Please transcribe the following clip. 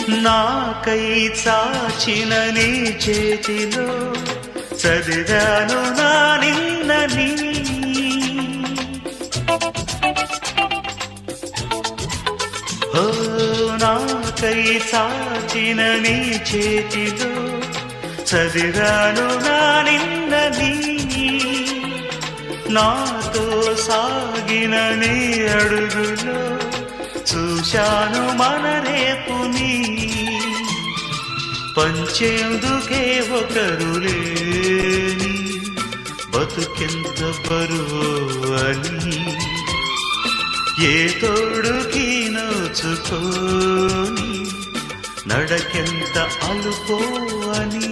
నాకై చాచిన నీ చేతిలో చదివాను నా నిన్నని. ఓ నాకై చాచిన నీ చేతిలో చదివాను నా నిన్నని. నాతో సాగిన నీ అడుగులో చూశాను మన రేపుని. పంచేందుకే ఒకరు లేని బతుకెంత బరువు అని, ఏ తోడుకి నోచుకోని నడకెంత అలుపో అని.